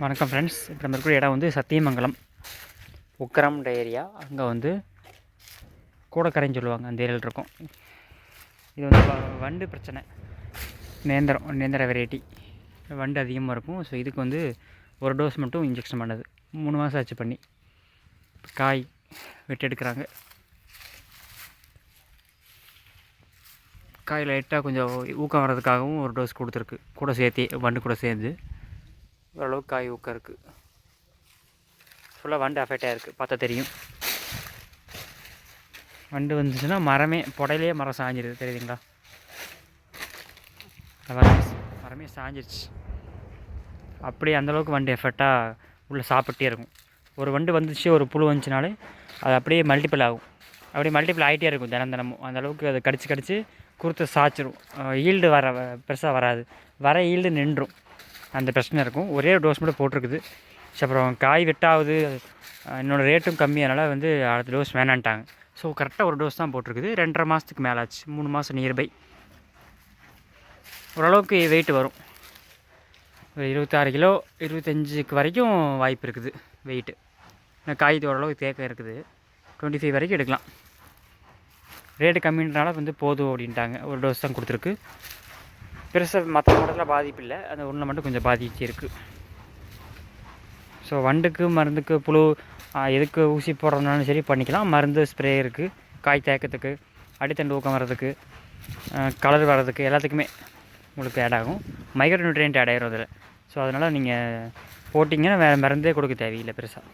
வணக்கம் ஃப்ரெண்ட்ஸ். இப்போ நம்ம இருக்கிற இடம் வந்து சத்தியமங்கலம் உக்கரம்ன்ற ஏரியா. அங்கே வந்து கூடக்கரைன்னு சொல்லுவாங்க, அந்த ஏரியாவில் இருக்கும். இது வந்து வண்டு பிரச்சனை, நேந்திர வெரைட்டி வண்டு அதிகமாக இருக்கும். ஸோ இதுக்கு வந்து ஒரு டோஸ் மட்டும் இன்ஜெக்ஷன் பண்ணது 3 மாதம் ஆச்சு பண்ணி. காய் வெட்டி எடுக்கிறாங்க. காய் லைட்டாக கொஞ்சம் ஊக்கம் வர்றதுக்காகவும் ஒரு டோஸ் கொடுத்துருக்கு, கூட சேர்த்து வண்டு கூட சேர்ந்து. ஓரளவுக்கு காய் ஊக்கம் இருக்குது. ஃபுல்லாக வண்டு அஃபெக்ட் ஆகிருக்கு, பார்த்தா தெரியும். வண்டு வந்துச்சுன்னா புடையிலே மரம் சாஞ்சிருது, தெரியுதுங்களா? மரமே சாஞ்சிருச்சு. அப்படியே அந்தளவுக்கு வண்டு எஃபெக்டாக உள்ளே சாப்பிட்டே இருக்கும். ஒரு வண்டு வந்துச்சு, ஒரு புழு வந்துச்சுனாலே அது அப்படியே மல்டிபிள் ஆகும். அப்படியே மல்டிபிள் ஆகிட்டே இருக்கும் தினமும். அந்தளவுக்கு அதை கடிச்சு குறுத்து சாய்ச்சிரும். ஈல்டு பெருசாக வராது, ஈல்டு நின்றும். அந்த பிரச்சனை இருக்கும். ஒரே ஒரு டோஸ் மட்டும் போட்டிருக்குது. அப்புறம் காய் வெட்டாவது, என்னோடய ரேட்டும் கம்மியானால வந்து அடுத்த டோஸ் வேணான்ட்டாங்க. ஸோ கரெக்டாக ஒரு டோஸ் தான் போட்டிருக்குது. 2.5 மாதத்துக்கு மேலே ஆச்சு, 3 மாதம் நியர்பை. ஓரளவுக்கு வெயிட் வரும். ஒரு 26 கிலோ 25க்கு வரைக்கும் வாய்ப்பு இருக்குது வெயிட்டு. காய் ஓரளவுக்கு தேக்கம் இருக்குது. 25 வரைக்கும் எடுக்கலாம். ரேட்டு கம்மின்றனால வந்து போதும் அப்படின்ட்டாங்க. ஒரு டோஸ் தான் கொடுத்துருக்கு. பெருசாக மற்ற மாடலாம் பாதிப்பு இல்லை, அந்த ஒன்றில் மட்டும் கொஞ்சம் பாதிச்சு இருக்குது. ஸோ வண்டுக்கு, மருந்துக்கு, புழு எதுக்கு ஊசி போடுறதுனாலும் சரி பண்ணிக்கலாம். மருந்து ஸ்ப்ரே இருக்குது. காய் தேக்கத்துக்கு, அடித்தண்டு ஊக்கம் வர்றதுக்கு, கலர் வர்றதுக்கு, எல்லாத்துக்குமே உங்களுக்கு ஆட் ஆகும். மைக்ரோ நியூட்ரியன்ட் ஆட் ஆகிரும் அதில். ஸோ அதனால் நீங்கள் போட்டிங்கன்னா வேறு மருந்தே கொடுக்க தேவையில்லை பெருசாக.